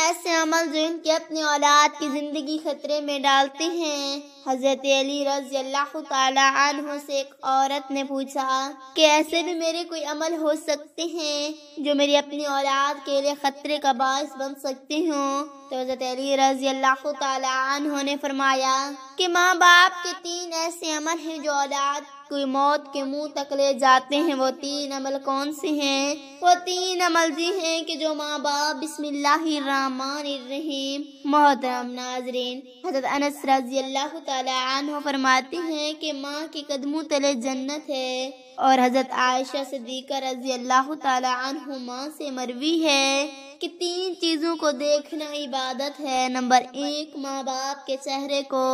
ایسے عمل جو ان کی اپنی اولاد کی زندگی خطرے میں ڈالتے ہیں۔ حضرت علی رضی اللہ تعالی عنہ سے ایک عورت نے پوچھا کہ ایسے بھی میرے کوئی عمل ہو سکتے ہیں جو میری اپنی اولاد کے لیے خطرے کا باعث بن سکتے ہوں؟ تو حضرت علی رضی اللہ تعالی عنہ نے فرمایا کہ ماں باپ کے 3 ایسے عمل ہیں جو اولاد کوئی موت کے منہ تک لے جاتے ہیں۔ وہ 3 عمل کون سے ہیں؟ وہ 3 عمل یہ ہیں کہ جو ماں باپ بسم اللہ الرحمن الرحیم۔ محترم ناظرین، حضرت انس رضی اللہ تعالی عنہ فرماتے ہیں کہ ماں کے قدموں تلے جنت ہے، اور حضرت عائشہ صدیقہ رضی اللہ تعالی عنہما سے مروی ہے کہ 3 چیزوں کو دیکھنا عبادت ہے۔ نمبر 1 ماں باپ کے چہرے کو،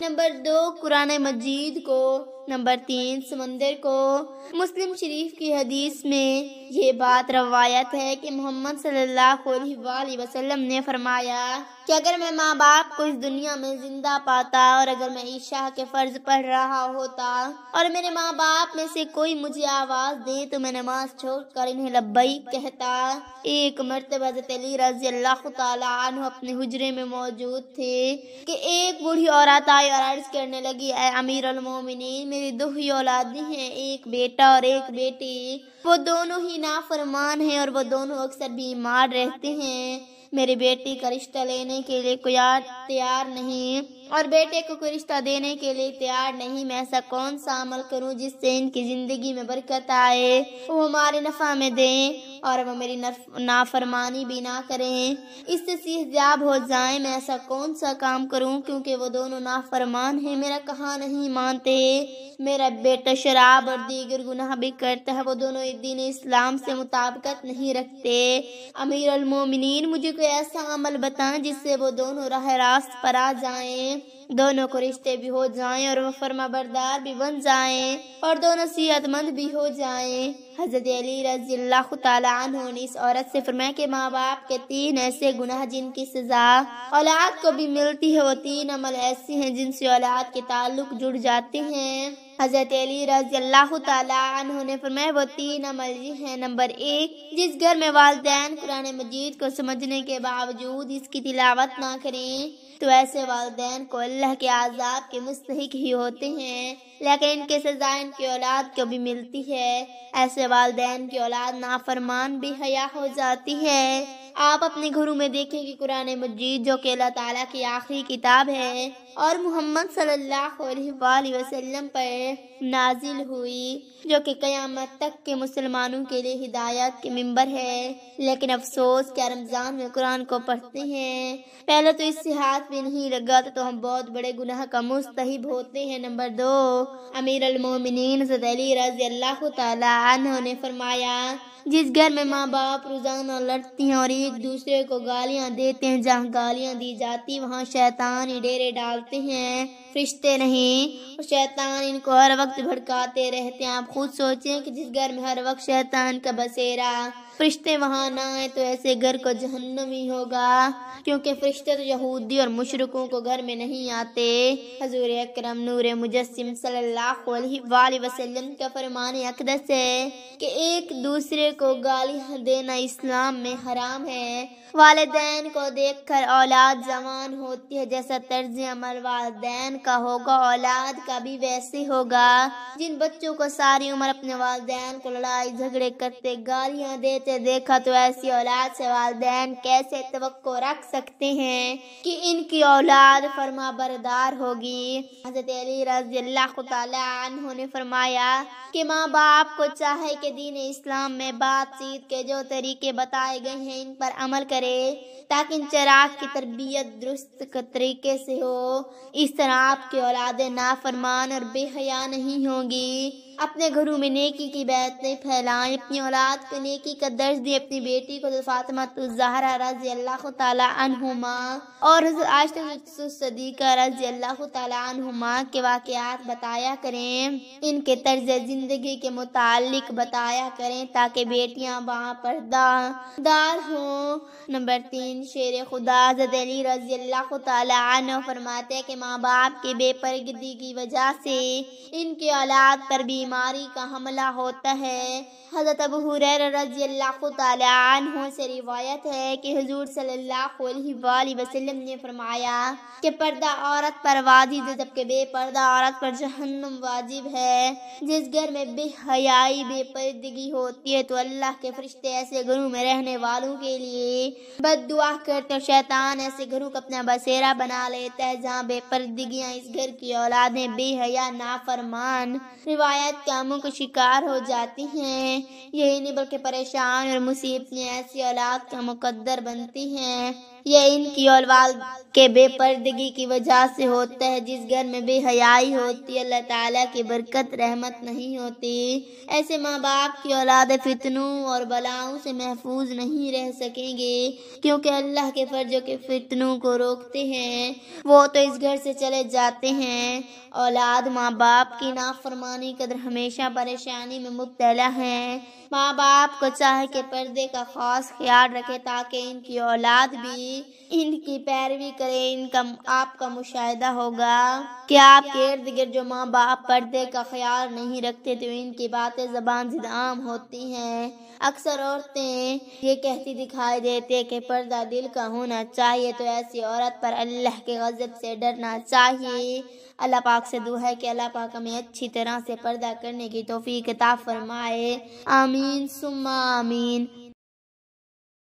نمبر 2 قرآن مجید کو، نمبر 3 سمندر کو۔ مسلم شریف کی حدیث میں یہ بات روایت ہے کہ محمد صلی اللہ علیہ وآلہ وسلم نے فرمایا کہ اگر میں ماں باپ کو اس دنیا میں زندہ پاتا اور اگر میں عشاء کے فرض پڑھ رہا ہوتا اور میرے ماں باپ میں سے کوئی مجھے آواز دے تو میں نماز چھوڑ کر انہیں لبیک کہتا۔ ایک مرتبہ حضرت علی رضی اللہ تعالی عنہ اپنے حجرے میں موجود تھے کہ ایک بوڑھی عورت آئی اور عرض کرنے لگی، اے امیر المومنین، میری 2 ہی اولادیں ہیں، ایک بیٹا اور ایک بیٹی، وہ دونوں ہی نافرمان ہیں اور وہ دونوں اکثر بیمار رہتے ہیں۔ میری بیٹی کا رشتہ لینے کے لیے کوئی تیار نہیں اور بیٹے کو کوئی رشتہ دینے کے لیے تیار نہیں۔ میں ایسا کون سا عمل کروں جس سے ان کی زندگی میں برکت آئے، وہ ہمارے نفع میں دیں اور وہ میری نافرمانی بھی نہ کریں، اس سے صحتیاب ہو جائیں۔ میں ایسا کون سا کام کروں کیونکہ وہ دونوں نافرمان ہیں، میرا کہا نہیں مانتے، میرا بیٹا شراب اور دیگر گناہ بھی کرتا ہے، وہ دونوں دین اسلام سے مطابقت نہیں رکھتے۔ امیر المومنین، مجھے کوئی ایسا عمل بتائیں جس سے وہ دونوں راہ راست پر آ جائیں، دونوں کو رشتے بھی ہو جائیں اور وہ فرما بردار بھی بن جائیں اور دونوں صحت مند بھی ہو جائیں۔ حضرت علی رضی اللہ تعالی عنہ نے اس عورت سے فرمایا کہ ماں باپ کے 3 ایسے گناہ جن کی سزا اولاد کو بھی ملتی ہے، وہ 3 عمل ایسے ہیں جن سے اولاد کے تعلق جڑ جاتے ہیں۔ حضرت علی رضی اللہ تعالی عنہ نے فرمایا وہ 3 عمل یہ ہیں۔ نمبر 1، جس گھر میں والدین قرآن مجید کو سمجھنے کے باوجود اس کی تلاوت نہ کریں تو ایسے والدین کو اللہ کے عذاب کے مستحق ہی ہوتے ہیں، لیکن ان کے سزا ان کی اولاد کو بھی ملتی ہے۔ ایسے والدین کی اولاد نافرمان بھی حیا ہو جاتی ہے۔ آپ اپنے گھروں میں دیکھیں کہ قرآن مجید جو کہ اللہ تعالیٰ کی آخری کتاب ہے اور محمد صلی اللہ علیہ وآلہ وسلم پر نازل ہوئی، جو کہ قیامت تک کے مسلمانوں کے لیے ہدایت کے منبر ہے، لیکن افسوس کہ رمضان میں قرآن کو پڑھتے ہیں، پہلے تو اس سے ہاتھ بھی نہیں لگاتے تو ہم بہت بڑے گناہ کا مستحق ہوتے ہیں۔ نمبر 2، امیر المومنین حضرت علی رضی اللہ تعالی عنہ نے فرمایا جس گھر میں ماں باپ روزانہ لڑتی ہیں اور ایک دوسرے کو گالیاں دیتے ہیں، جہاں گالیاں دی جاتی وہاں شیطان ہی ڈیرے ڈالتے ہیں، فرشتے نہیں، اور شیطان ان کو ہر وقت بھڑکاتے رہتے ہیں۔ آپ خود سوچیں کہ جس گھر میں ہر وقت شیطان کا بسیرا، فرشتے وہاں نہ آئے تو ایسے گھر کو جہنم ہی ہوگا، کیونکہ فرشتے تو یہودی اور مشرکوں کو گھر میں نہیں آتے۔ حضور اکرم نور مجسم صلی اللہ علیہ وآلہ وسلم کا فرمان اقدس ہے کہ ایک دوسرے کو گالیاں دینا اسلام میں حرام ہے۔ والدین کو دیکھ کر اولاد جوان ہوتی ہے، جیسا طرز عمل والدین کا ہوگا اولاد کا بھی ویسے ہوگا۔ جن بچوں کو ساری عمر اپنے والدین کو لڑائی جھگڑے کرتے گالیاں دیتے دیکھا تو ایسی اولاد سے والدین کیسے توقع رکھ سکتے ہیں کہ ان کی اولاد فرما بردار ہوگی۔ حضرت علی رضی اللہ تعالی عنہ نے فرمایا کہ ماں باپ کو چاہے کہ دین اسلام میں بات چیت کے جو طریقے بتائے گئے ہیں ان پر عمل کرے تاکہ ان چراغ کی تربیت درست طریقے سے ہو، اس طرح آپ کی اولادیں نافرمان اور بے حیا نہیں ہوں گی۔ اپنے گھروں میں نیکی کی باتیں پھیلائیں، اپنی اولاد کو نیکی کا درس دیں۔ اپنی بیٹی کو فاطمہ الزہرا رضی اللہ تعالی عنہما اور حضرت عائشہ صدیقہ رضی اللہ تعالی عنہما کے واقعات بتایا کریں، ان کے طرز زندگی کے متعلق بتایا کریں تاکہ بیٹیاں باپردہ دار ہوں۔ نمبر 3، شیر خدا حضرت علی رضی اللہ تعالی عنہ فرماتے ہیں کہ ماں باپ کی بے پردگی کی وجہ سے ان کی اولاد پر بھی بیماری کا حملہ ہوتا ہے۔ حضرت ابو ہریرہ رضی اللہ تعالی عنہ سے روایت ہے کہ حضور صلی اللہ علیہ وآلہ وسلم نے فرمایا کہ پردہ عورت پر واجب ہے جبکہ بے پردہ عورت پر جہنم واجب ہے۔ جس گھر میں بے حیائی بے پردگی ہوتی ہے تو اللہ کے فرشتے ایسے گھروں میں رہنے والوں کے لیے بد دعا کرتے اور شیطان ایسے گھروں کو اپنا بسیرا بنا لیتا ہے جہاں بے پردگیاں اس گھر کی اولادیں بے حیا نافرمان روایت کاموں کا شکار ہو جاتی ہیں۔ یہی نہیں بلکہ پریشان اور مصیبتیں ایسی اولاد کا مقدر بنتی ہیں۔ یہ ان کی اولاد کے بے پردگی کی وجہ سے ہوتا ہے۔ جس گھر میں بے حیائی ہوتی ہے اللہ تعالیٰ کی برکت رحمت نہیں ہوتی۔ ایسے ماں باپ کی اولاد فتنوں اور بلاؤں سے محفوظ نہیں رہ سکیں گے کیونکہ اللہ کے فرجوں کے فتنوں کو روکتے ہیں وہ تو اس گھر سے چلے جاتے ہیں۔ اولاد ماں باپ کی نافرمانی قدر ہمیشہ پریشانی میں مبتلا ہیں۔ ماں باپ کو چاہے کہ پردے کا خاص خیال رکھے تاکہ ان کی اولاد بھی ان کی پیروی کرے۔ ان کا آپ کا مشاہدہ ہوگا کہ آپ کے ارد گرد جو ماں باپ پردے کا خیال نہیں رکھتے تو ان کی باتیں زبان زد عام ہوتی ہیں۔ اکثر عورتیں یہ کہتی دکھائی دیتے کہ پردہ دل کا ہونا چاہیے تو ایسی عورت پر اللہ کے غضب سے ڈرنا چاہیے۔ اللہ پاک سے دعا ہے کہ اللہ پاک ہمیں اچھی طرح سے پردہ کرنے کی توفیق عطا فرمائے۔ آمین ثم آمین۔